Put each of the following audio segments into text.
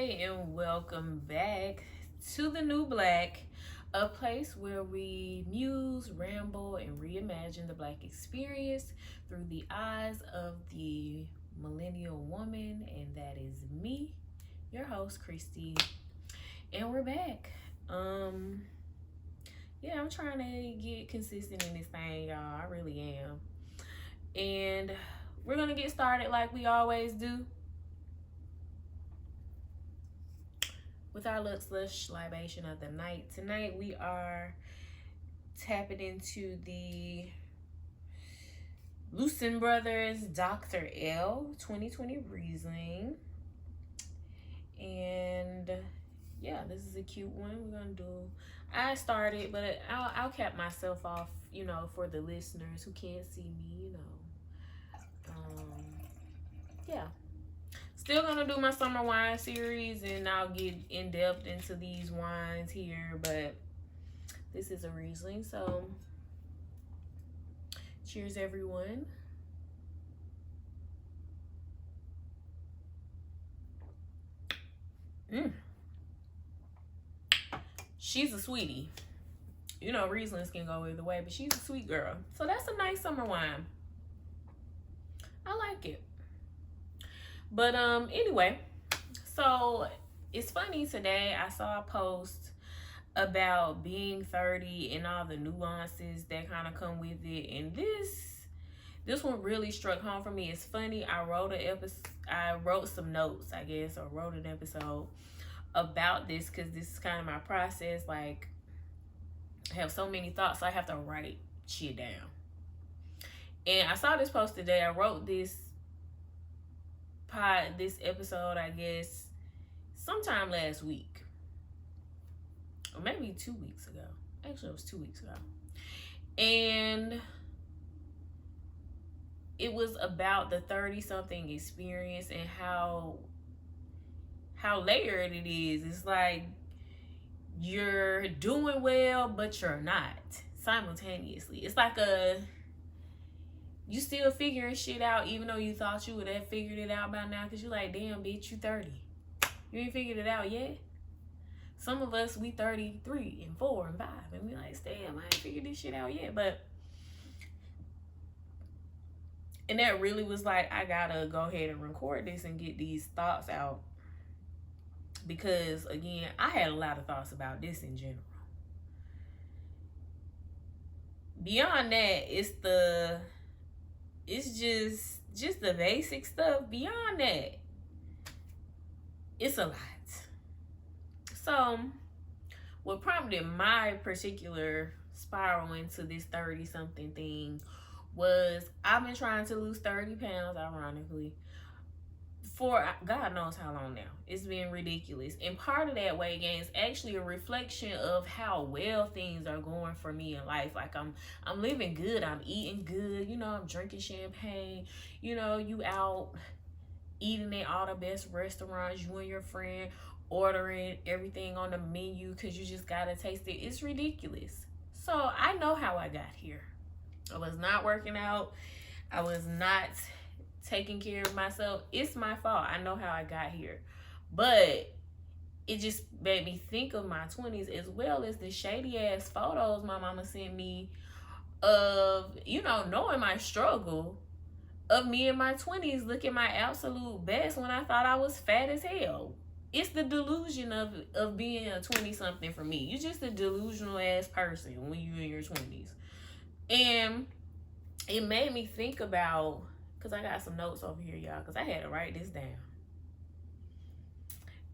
Hey, and welcome back to the New Black, a place where we muse, ramble, and reimagine the Black experience through the eyes of the millennial woman, and that is me, your host, Christy. And we're back. Yeah, I'm trying to get consistent in this thing, y'all. I really am. And we're gonna get started like we always do with our Lux Lush libation of the night. Tonight we are tapping into the Lucen Brothers Dr. L 2020 Riesling. And yeah, this is a cute one. We're gonna do, I started, but I'll cap myself off, for the listeners who can't see me, yeah. Still gonna do my summer wine series, and I'll get in depth into these wines here, but this is a Riesling, so cheers, everyone. She's a sweetie. Rieslings can go either way, but she's a sweet girl. So that's a nice summer wine. I like it. But anyway, so it's funny, today I saw a post about being 30 and all the nuances that kind of come with it, and this one really struck home for me. It's funny, I wrote some notes, I guess, or wrote an episode about this because this is kind of my process. Like, I have so many thoughts, so I have to write shit down. And I saw this post today. I wrote this episode, I guess, sometime last week, or maybe 2 weeks ago. Actually, it was 2 weeks ago, and it was about the 30-something experience and how layered it is. It's like you're doing well, but you're not simultaneously. It's like you still figuring shit out, even though you thought you would have figured it out by now, because you're like, damn, bitch, you 30. You ain't figured it out yet? Some of us, we 33 and 4 and 5, and we like, damn, I ain't figured this shit out yet. And that really was like, I gotta go ahead and record this and get these thoughts out, because, again, I had a lot of thoughts about this in general. Beyond that, it's just the basic stuff. Beyond that, it's a lot. So what prompted my particular spiral into this 30-something thing was, I've been trying to lose 30 pounds, ironically, for God knows how long now. It's been ridiculous. And part of that weight gain is actually a reflection of how well things are going for me in life. Like, I'm living good, I'm eating good, I'm drinking champagne, you out eating at all the best restaurants, you and your friend ordering everything on the menu because you just gotta taste it. It's ridiculous. So I know how I got here. I was not working out. I was not taking care of myself. It's my fault. I know how I got here. But it just made me think of my 20s, as well as the shady ass photos my mama sent me of, knowing my struggle, of me in my 20s looking my absolute best when I thought I was fat as hell. It's the delusion of being a 20-something for me. You're just a delusional ass person when you're in your 20s. And it made me think about, because I got some notes over here, y'all, because I had to write this down.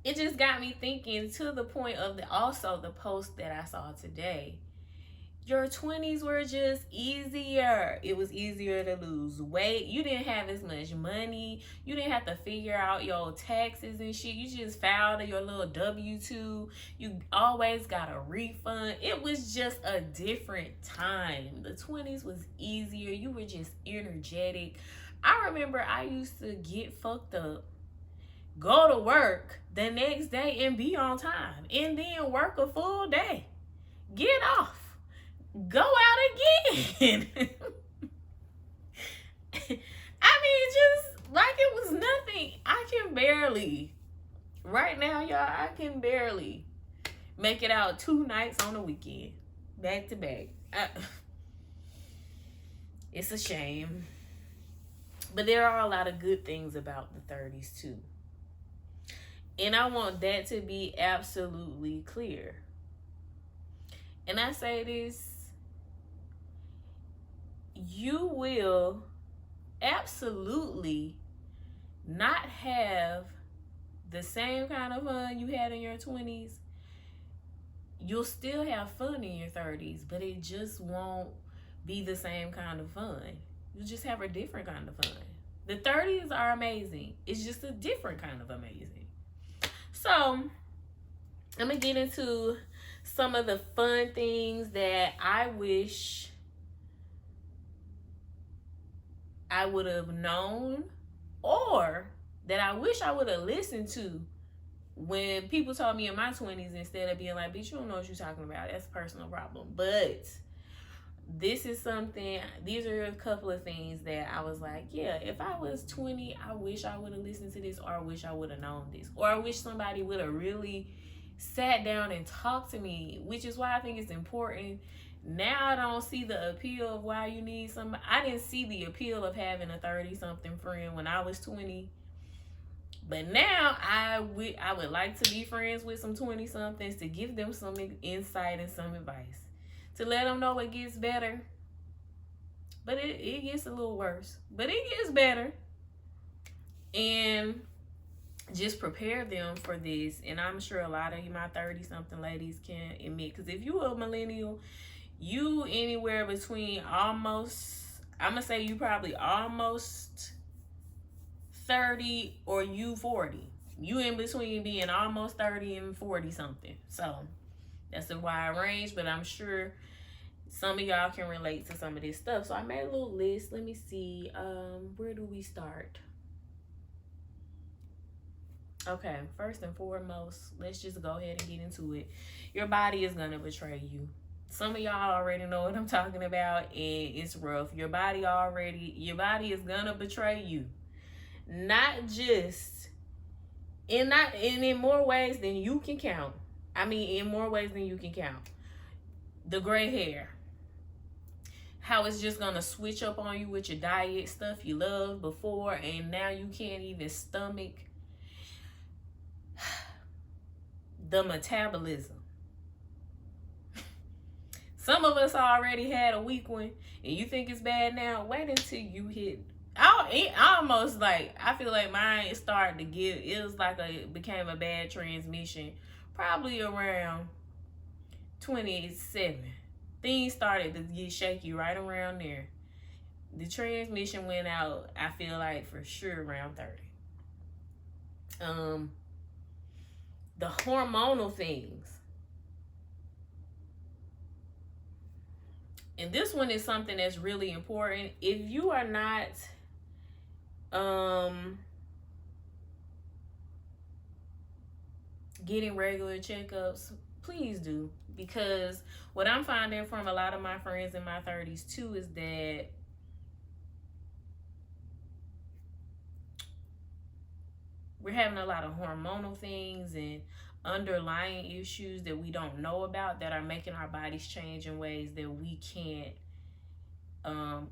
It just got me thinking, to the point of also the post that I saw today. Your 20s were just easier. It was easier to lose weight. You didn't have as much money. You didn't have to figure out your taxes and shit. You just filed your little W-2. You always got a refund. It was just a different time. The 20s was easier. You were just energetic. I remember I used to get fucked up, go to work the next day and be on time, and then work a full day, get off, go out again. I mean, just like it was nothing. I can barely Right now, y'all, I can barely make it out 2 nights on a weekend, back to back. It's a shame. But there are a lot of good things about the 30s too. And I want that to be absolutely clear. And I say this, you will absolutely not have the same kind of fun you had in your 20s. You'll still have fun in your 30s, but it just won't be the same kind of fun. You just have a different kind of fun. The 30s are amazing. It's just a different kind of amazing. So, I'm going to get into some of the fun things that I wish I would have known, or that I wish I would have listened to when people told me in my 20s, instead of being like, bitch, you don't know what you're talking about. That's a personal problem. But this is something, these are a couple of things that I was like, yeah, if I was 20, I wish I would have listened to this, or I wish I would have known this, or I wish somebody would have really sat down and talked to me, which is why I think it's important. Now I don't see the appeal of why you need somebody. I didn't see the appeal of having a 30-something friend when I was 20. But now I would like to be friends with some 20-somethings, to give them some insight and some advice, to let them know it gets better. But it gets a little worse. But it gets better. And just prepare them for this. And I'm sure a lot of you, my 30-something ladies, can admit. Because if you're a millennial, you anywhere between almost, I'm going to say you probably almost 30 or you 40. You in between being almost 30 and 40 something. So that's a wide range, but I'm sure some of y'all can relate to some of this stuff. So I made a little list. Let me see. Where do we start? Okay, first and foremost, let's just go ahead and get into it. Your body is gonna betray you. Some of y'all already know what I'm talking about, and it's rough. Your body is gonna betray you. Not just in more ways than you can count. I mean, in more ways than you can count. The gray hair. How it's just gonna switch up on you with your diet, stuff you loved before, and now you can't even stomach. The metabolism. Some of us already had a weak one, and you think it's bad now. Wait until you hit. I feel like mine started to give. It was like it became a bad transmission, probably around 27. Things started to get shaky right around there. The transmission went out, I feel like, for sure around 30. The hormonal things. And this one is something that's really important. If you are not getting regular checkups, please do. Because what I'm finding from a lot of my friends in my 30s too is that we're having a lot of hormonal things and underlying issues that we don't know about that are making our bodies change in ways that we can't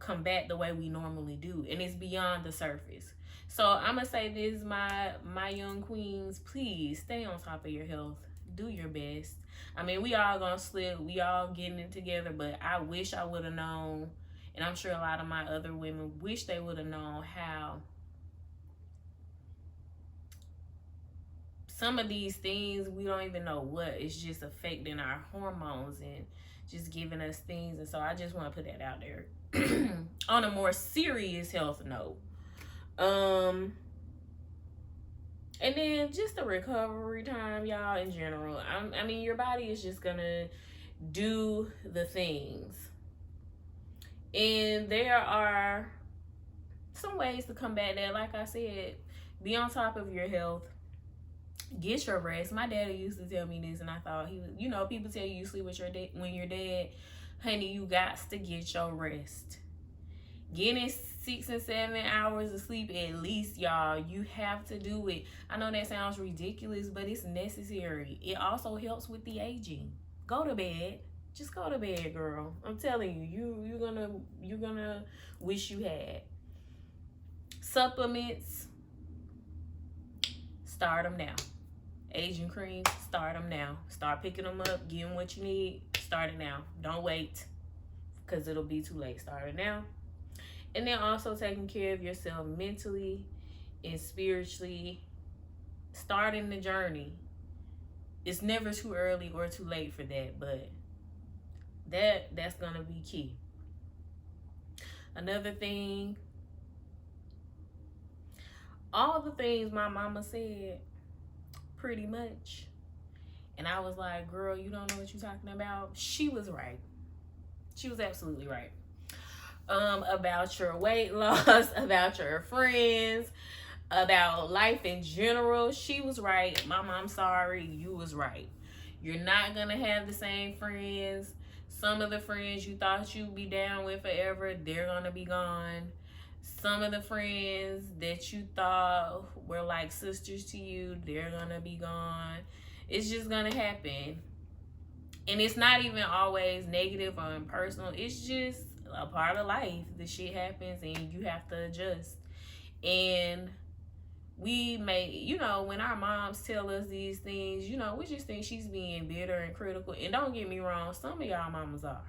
combat the way we normally do. And it's beyond the surface. So I'm going to say this, my young queens, please stay on top of your health. Do your best. I mean, we all going to slip. We all getting it together. But I wish I would have known, and I'm sure a lot of my other women wish they would have known how some of these things, we don't even know what. It's just affecting our hormones and just giving us things. And so I just want to put that out there. On a more serious health note. And then just the recovery time, y'all, in general. I mean, your body is just going to do the things. And there are some ways to combat that. Like I said, be on top of your health. Get your rest. My daddy used to tell me this, and I thought he was, people tell you sleep with your dad when you're dead. Honey, you got to get your rest. Getting 6 and 7 hours of sleep at least, y'all. You have to do it. I know that sounds ridiculous, but it's necessary. It also helps with the aging. Go to bed. Just go to bed, girl. I'm telling you, you're gonna wish you had. Supplements, start them now. Aging cream, start them now. Start picking them up, give them what you need. Start it now. Don't wait, because it'll be too late. Start it now. And then also taking care of yourself mentally and spiritually. Starting the journey. It's never too early or too late for that, but that's gonna be key. Another thing, all the things my mama said, pretty much, and I was like, girl, you don't know what you're talking about. She was right. She was absolutely right. About your weight loss, about your friends, about life in general. She was right. Mama, I'm sorry, you was right. You're not gonna have the same friends. Some of the friends you thought you'd be down with forever, they're gonna be gone. Some of the friends that you thought were like sisters to you, they're gonna be gone. It's just gonna happen. And it's not even always negative or impersonal. It's just a part of life. The shit happens and you have to adjust. And we may, when our moms tell us these things, we just think she's being bitter and critical. And don't get me wrong, some of y'all mamas are.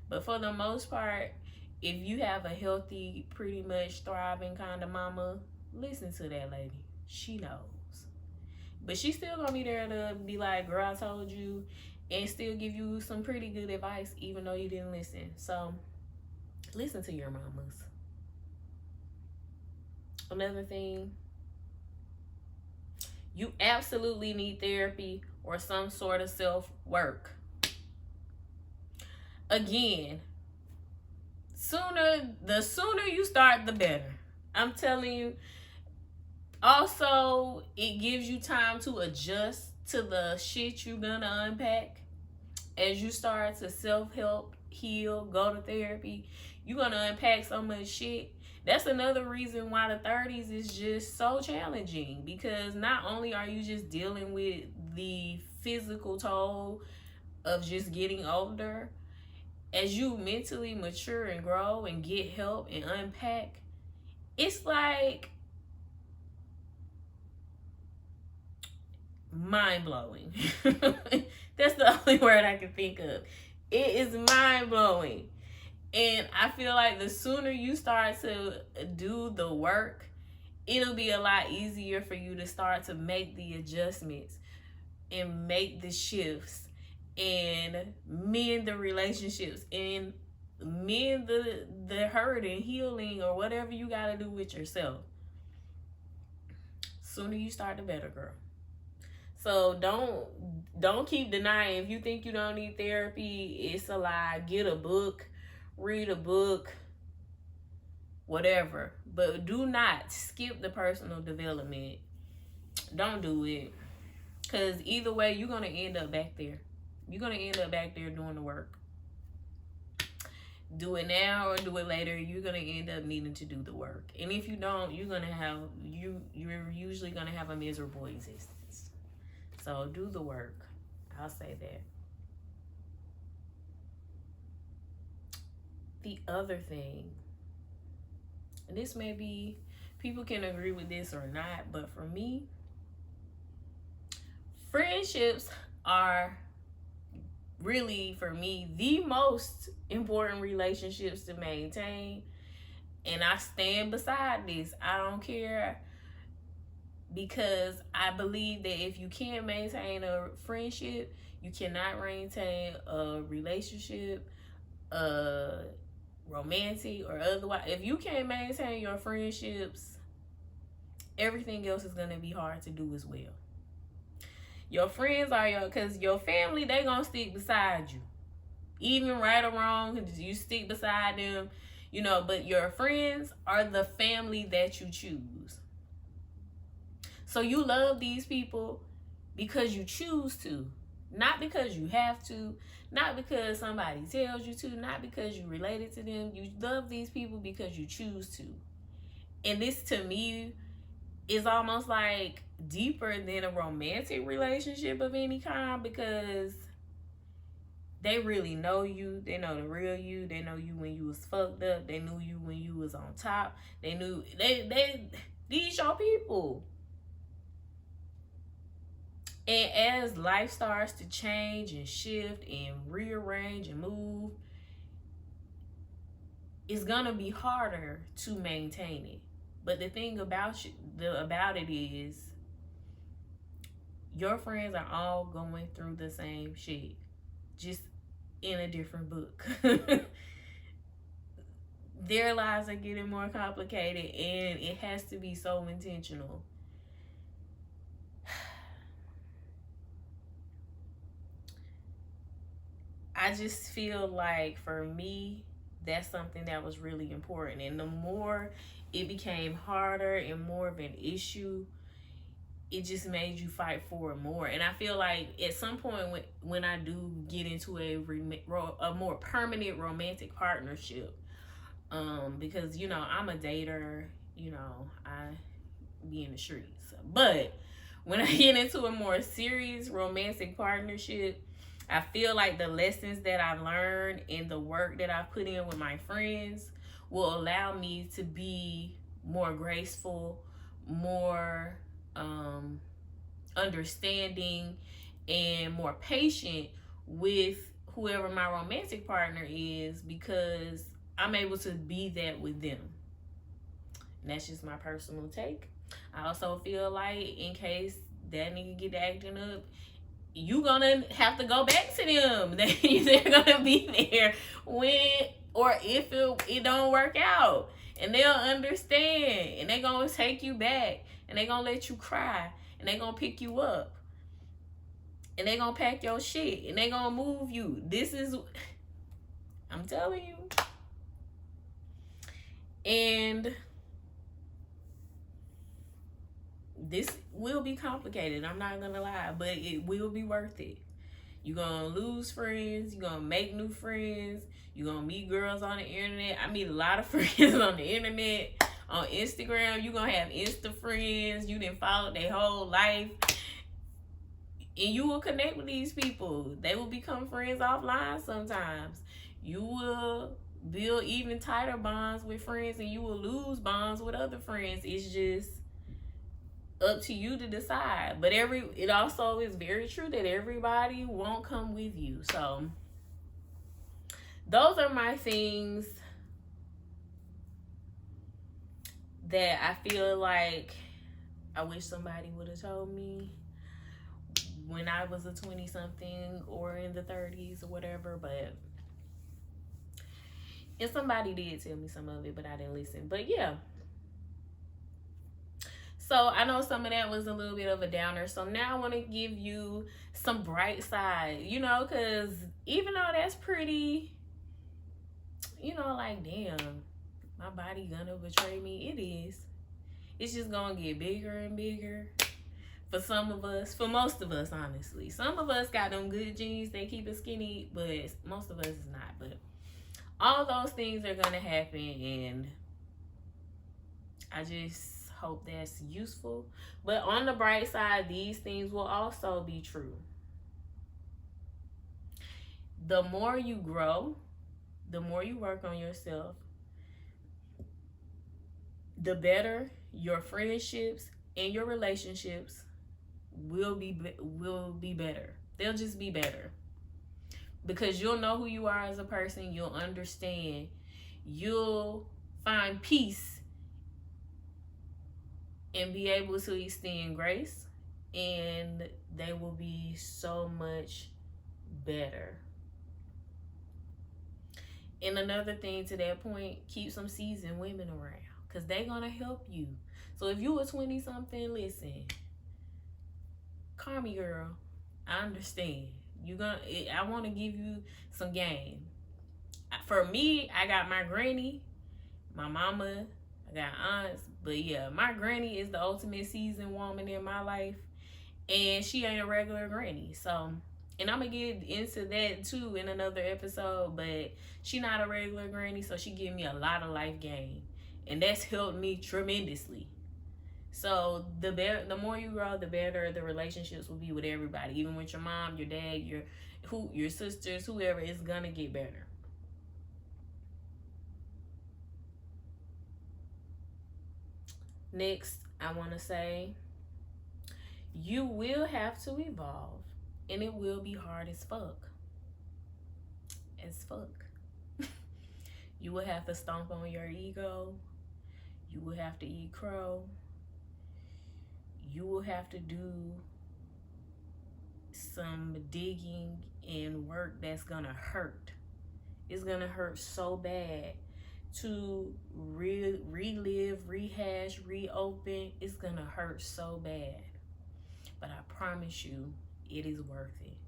But for the most part, if you have a healthy, pretty much thriving kind of mama, listen to that lady. She knows. But she's still gonna be there to be like, girl, I told you, and still give you some pretty good advice, even though you didn't listen. So, listen to your mamas. Another thing, you absolutely need therapy or some sort of self-work. Again, the sooner you start, the better. I'm telling you. Also, it gives you time to adjust to the shit you're gonna unpack. As you start to self-help, heal, go to therapy, you're gonna unpack so much shit. That's another reason why the 30s is just so challenging, because not only are you just dealing with the physical toll of just getting older, as you mentally mature and grow and get help and unpack, it's like mind-blowing. That's the only word I can think of. It is mind-blowing. And I feel like the sooner you start to do the work, it'll be a lot easier for you to start to make the adjustments and make the shifts and mend the relationships and mend the hurt and healing or whatever you got to do with yourself. Sooner you start, the better, girl. So don't keep denying. If you think you don't need therapy, it's a lie. Get a book, read a book, whatever. But do not skip the personal development. Don't do it. Because either way, you're going to end up back there. You're going to end up back there doing the work. Do it now or do it later. You're going to end up needing to do the work. And if you don't, you're usually going to have a miserable existence. So do the work. I'll say that. The other thing, and this may be, people can agree with this or not, but for me, friendships are really, for me, the most important relationships to maintain. And I stand beside this. I don't care, because I believe that if you can't maintain a friendship, you cannot maintain a relationship, romantic or otherwise. If you can't maintain your friendships, everything else is going to be hard to do as well. Your friends are because your family, they going to stick beside you. Even right or wrong, you stick beside them, but your friends are the family that you choose. So you love these people because you choose to. Not because you have to, not because somebody tells you to, not because you related to them. You love these people because you choose to. And this, to me, is almost like deeper than a romantic relationship of any kind, because they really know you. They know the real you. They know you when you was fucked up. They knew you when you was on top. They knew these your people. And as life starts to change and shift and rearrange and move, it's gonna be harder to maintain it. But the thing about it is, your friends are all going through the same shit, just in a different book. Their lives are getting more complicated, and it has to be so intentional. I just feel like, for me, that's something that was really important. And the more it became harder and more of an issue, it just made you fight for it more. And I feel like at some point, when I do get into a more permanent romantic partnership, because, you know, I'm a dater, you know, I be in the streets. But when I get into a more serious romantic partnership, I feel like the lessons that I've learned and the work that I've put in with my friends will allow me to be more graceful, more understanding, and more patient with whoever my romantic partner is, because I'm able to be that with them. And that's just my personal take. I also feel like, in case that nigga get acting up, you gonna have to go back to them. They're gonna be there when or if it don't work out, and they'll understand, and they gonna take you back, and they gonna let you cry, and they gonna pick you up, and they gonna pack your shit, and they gonna move you. This is, I'm telling you. And this will be complicated, I'm not gonna lie, but it will be worth it. You're gonna lose friends, you're gonna make new friends, you're gonna meet girls on the internet. I meet a lot of friends on the internet, on Instagram. You're gonna have Insta friends you didn't follow their whole life, and you will connect with these people. They will become friends offline sometimes. You will build even tighter bonds with friends, and you will lose bonds with other friends. It's just up to you to decide. But it also is very true that everybody won't come with you. So those are my things that I feel like I wish somebody would have told me when I was a 20-something or in the 30s or whatever. And somebody did tell me some of it, but I didn't listen. But yeah. So I know some of that was a little bit of a downer. So now I want to give you some bright side, you know, because even though that's pretty, you know, like, damn, my body gonna betray me. It is. It's just gonna get bigger and bigger for some of us, for most of us, honestly. Some of us got them good genes, they keep us skinny, but most of us is not. But all those things are gonna happen, and I just hope that's useful. But on the bright side, these things will also be true. The more you grow, the more you work on yourself, the better your friendships and your relationships will be better. They'll just be better, because you'll know who you are as a person. You'll understand. You'll find peace and be able to extend grace, and they will be so much better. And another thing to that point, keep some seasoned women around, because they're gonna help you. So if you a 20-something, listen, call me, girl. I understand. I want to give you some game. For me, I got my granny, my mama, I got aunts, but yeah, my granny is the ultimate seasoned woman in my life, and she ain't a regular granny. So, And I'm gonna get into that too in another episode, but she not a regular granny, so she give me a lot of life game, and that's helped me tremendously. So the more you grow, the better the relationships will be with everybody, even with your mom, your dad, your sisters, whoever. Is gonna get better. Next, I want to say you will have to evolve, and it will be hard as fuck. As fuck. You will have to stomp on your ego. You will have to eat crow. You will have to do some digging and work that's gonna hurt. It's gonna hurt so bad to relive, rehash, reopen. It's gonna hurt so bad. But I promise you, it is worth it.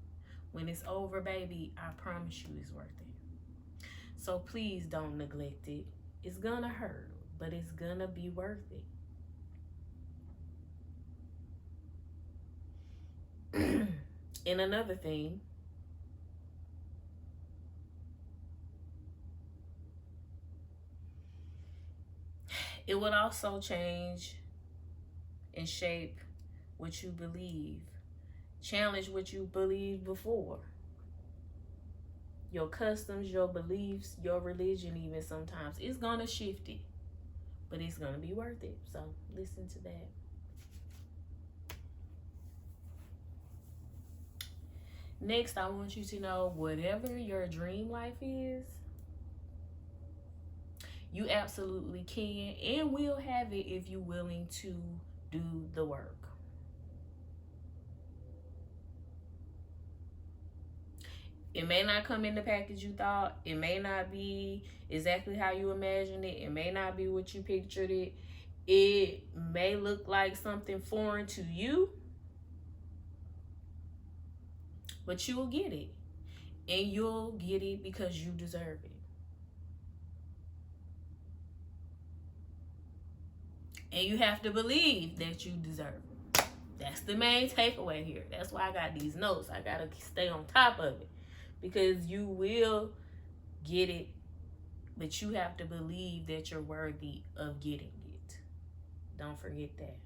When it's over, baby, I promise you it's worth it. So please don't neglect it. It's gonna hurt, but it's gonna be worth it. And another thing, it will also change and shape what you believe, challenge what you believed before. Your customs, your beliefs, your religion, even sometimes. It's gonna shift it, but it's gonna be worth it. So listen to that. Next, I want you to know whatever your dream life is, you absolutely can and will have it if you're willing to do the work. It may not come in the package you thought. It may not be exactly how you imagined it. It may not be what you pictured it. It may look like something foreign to you, but you'll get it. And you'll get it because you deserve it. And you have to believe that you deserve it. That's the main takeaway here. That's why I got these notes. I got to stay on top of it. Because you will get it, but you have to believe that you're worthy of getting it. Don't forget that.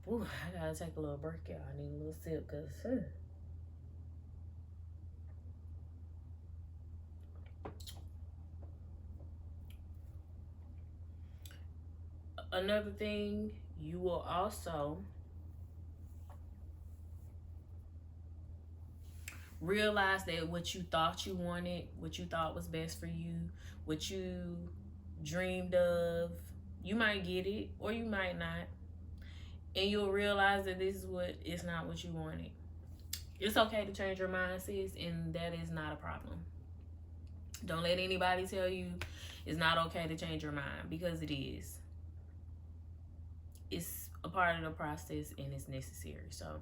Ooh, I gotta take a little break, y'all. I need a little sip, because another thing, you will also realize that what you thought you wanted, what you thought was best for you, what you dreamed of, you might get it or you might not. And you'll realize that this is not what you wanted. It's okay to change your mind, sis, and that is not a problem. Don't let anybody tell you it's not okay to change your mind, because it is. It's a part of the process and it's necessary. So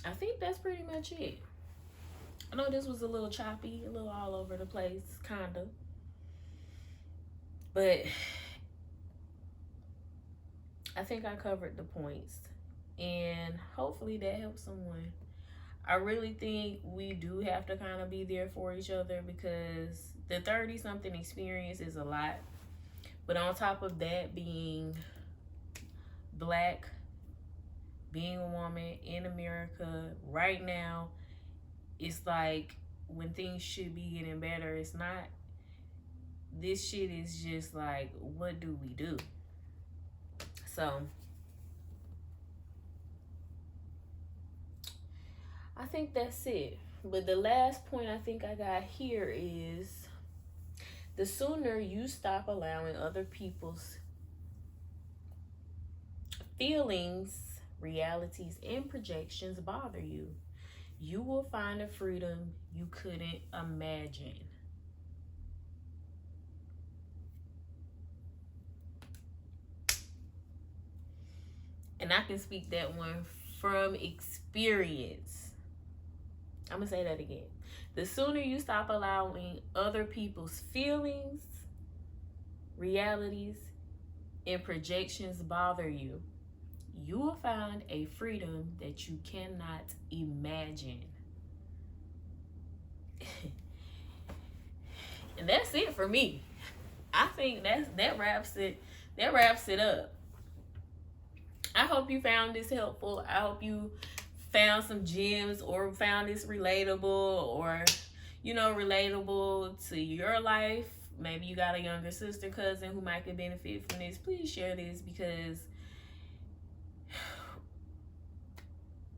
I think that's pretty much it. I know this was a little choppy, a little all over the place, kinda. But I think I covered the points. And hopefully that helps someone. I really think we do have to kind of be there for each other, because the 30-something experience is a lot. But on top of that, being Black, being a woman in America right now, it's like when things should be getting better, it's not. This shit is just like, what do we do? So I think that's it. But the last point I think I got here is, the sooner you stop allowing other people's feelings, realities, and projections bother you, you will find a freedom you couldn't imagine. And I can speak that one from experience. I'm going to say that again. The sooner you stop allowing other people's feelings, realities, and projections bother you, you will find a freedom that you cannot imagine. And that's it for me. I think that wraps it up. I hope you found this helpful. I hope you found some gems or found this relatable, or relatable to your life. Maybe you got a younger sister, cousin who might could benefit from this. Please share this, because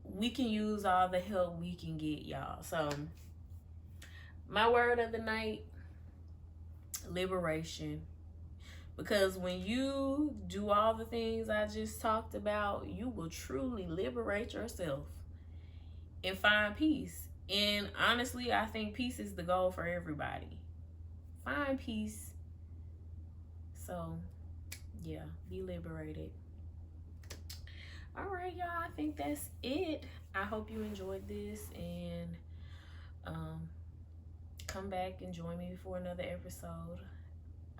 we can use all the help we can get, y'all. So my word of the night: liberation. Because when you do all the things I just talked about, you will truly liberate yourself and find peace. And honestly, I think peace is the goal for everybody. Find peace. So, yeah, be liberated. All right, y'all. I think that's it. I hope you enjoyed this, and come back and join me for another episode.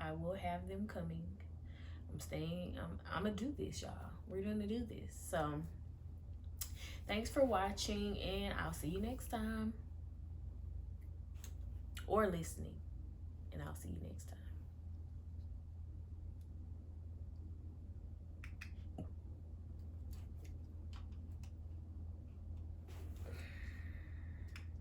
I will have them coming. I'm gonna do this, y'all. We're gonna do this. So thanks for watching, and I'll see you next time, or listening, and I'll see you next time.